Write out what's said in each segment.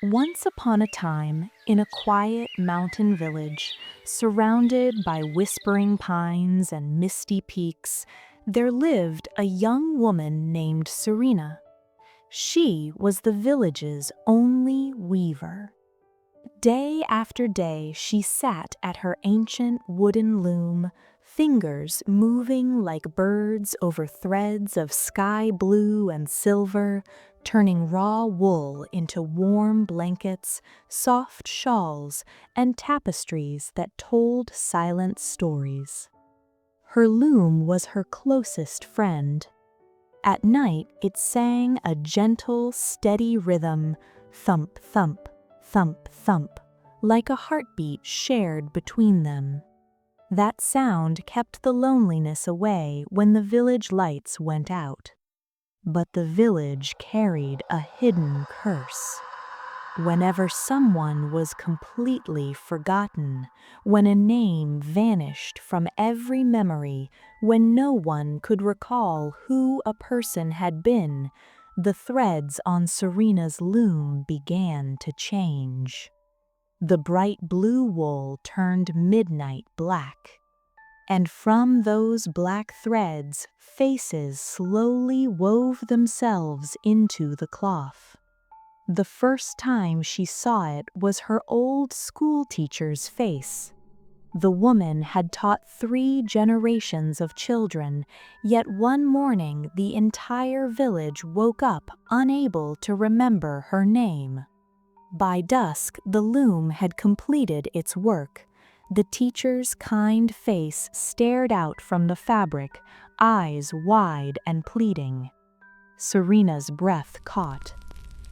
Once upon a time, in a quiet mountain village, surrounded by whispering pines and misty peaks, there lived a young woman named Serena. She was the village's only weaver. Day after day, she sat at her ancient wooden loom, fingers moving like birds over threads of sky blue and silver, turning raw wool into warm blankets, soft shawls, and tapestries that told silent stories. Her loom was her closest friend. At night, it sang a gentle, steady rhythm, thump, thump, thump, thump, like a heartbeat shared between them. That sound kept the loneliness away when the village lights went out. But the village carried a hidden curse. Whenever someone was completely forgotten, when a name vanished from every memory, when no one could recall who a person had been, the threads on Serena's loom began to change. The bright blue wool turned midnight black. And from those black threads, faces slowly wove themselves into the cloth. The first time she saw it was her old school teacher's face. The woman had taught 3 generations of children, yet one morning the entire village woke up unable to remember her name. By dusk, the loom had completed its work. The teacher's kind face stared out from the fabric, eyes wide and pleading. Serena's breath caught.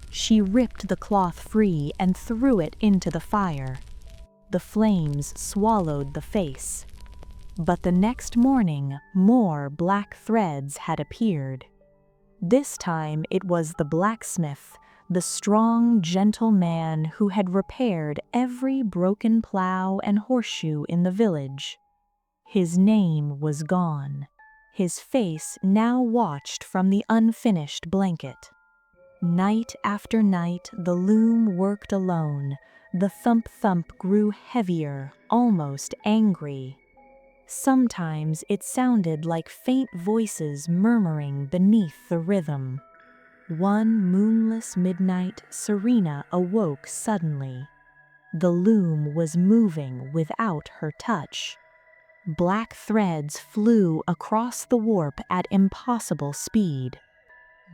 She ripped the cloth free and threw it into the fire. The flames swallowed the face. But the next morning, more black threads had appeared. This time it was the blacksmith, the strong, gentle man who had repaired every broken plow and horseshoe in the village. His name was gone. His face now watched from the unfinished blanket. Night after night, the loom worked alone. The thump-thump grew heavier, almost angry. Sometimes it sounded like faint voices murmuring beneath the rhythm. One moonless midnight, Serena awoke suddenly. The loom was moving without her touch. Black threads flew across the warp at impossible speed.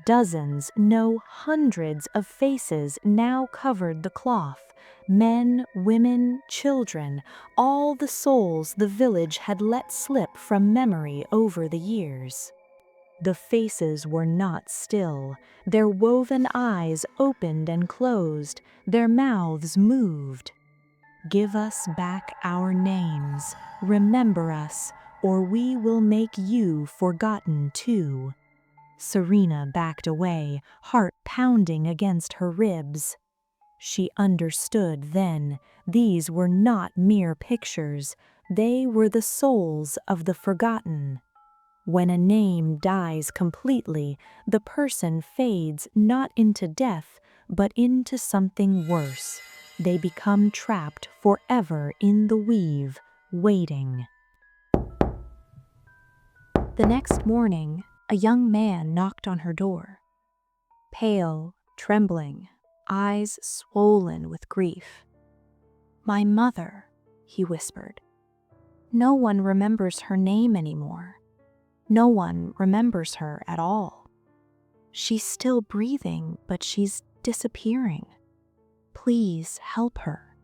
Dozens, no, hundreds of faces now covered the cloth. Men, women, children, all the souls the village had let slip from memory over the years. The faces were not still. Their woven eyes opened and closed. Their mouths moved. Give us back our names. Remember us, or we will make you forgotten too. Serena backed away, heart pounding against her ribs. She understood then, these were not mere pictures. They were the souls of the forgotten. When a name dies completely, the person fades not into death, but into something worse. They become trapped forever in the weave, waiting. The next morning, a young man knocked on her door. Pale, trembling, eyes swollen with grief. "My mother," he whispered. "No one remembers her name anymore. No one remembers her at all. She's still breathing, but she's disappearing. Please help her."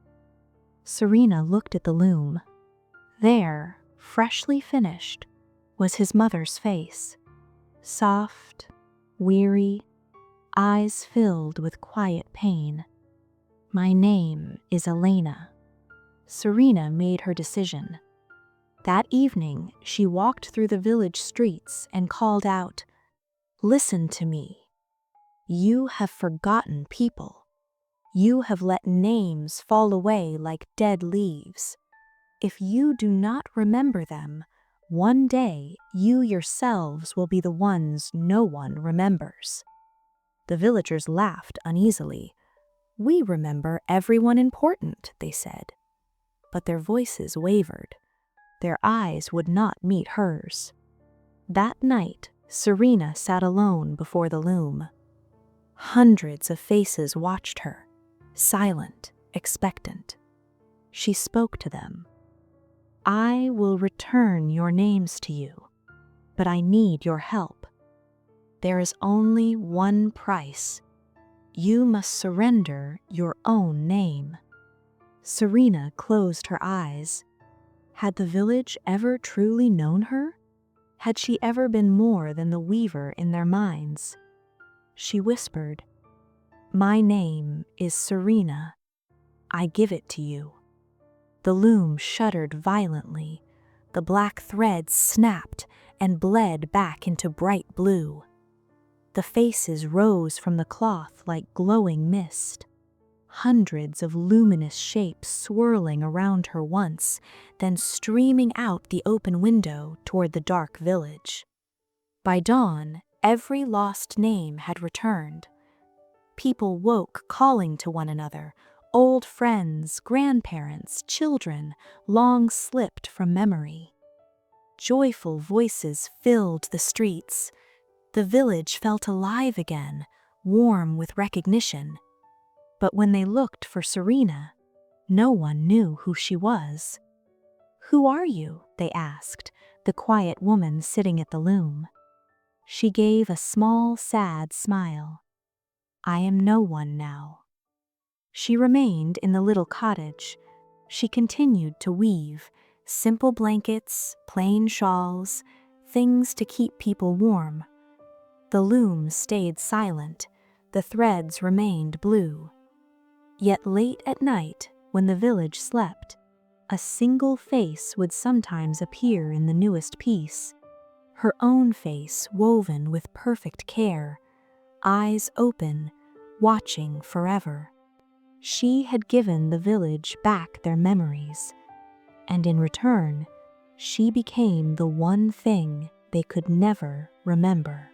Serena looked at the loom. There, freshly finished, was his mother's face. Soft, weary, eyes filled with quiet pain. "My name is Elena." Serena made her decision. That evening, she walked through the village streets and called out, "Listen to me. You have forgotten people. You have let names fall away like dead leaves. If you do not remember them, one day you yourselves will be the ones no one remembers." The villagers laughed uneasily. "We remember everyone important," they said. But their voices wavered. Their eyes would not meet hers. That night, Serena sat alone before the loom. Hundreds of faces watched her, silent, expectant. She spoke to them. "I will return your names to you, but I need your help. There is only one price. You must surrender your own name." Serena closed her eyes. Had the village ever truly known her? Had she ever been more than the weaver in their minds? She whispered, "My name is Serena. I give it to you." The loom shuddered violently. The black threads snapped and bled back into bright blue. The faces rose from the cloth like glowing mist. Hundreds of luminous shapes swirling around her once, then streaming out the open window toward the dark village. By dawn, every lost name had returned. People woke calling to one another, old friends, grandparents, children, long slipped from memory. Joyful voices filled the streets. The village felt alive again, warm with recognition. But when they looked for Serena, no one knew who she was. "Who are you?" they asked, the quiet woman sitting at the loom. She gave a small, sad smile. "I am no one now." She remained in the little cottage. She continued to weave, simple blankets, plain shawls, things to keep people warm. The loom stayed silent, the threads remained blue. Yet late at night, when the village slept, a single face would sometimes appear in the newest piece. Her own face woven with perfect care, eyes open, watching forever. She had given the village back their memories, and in return, she became the one thing they could never remember.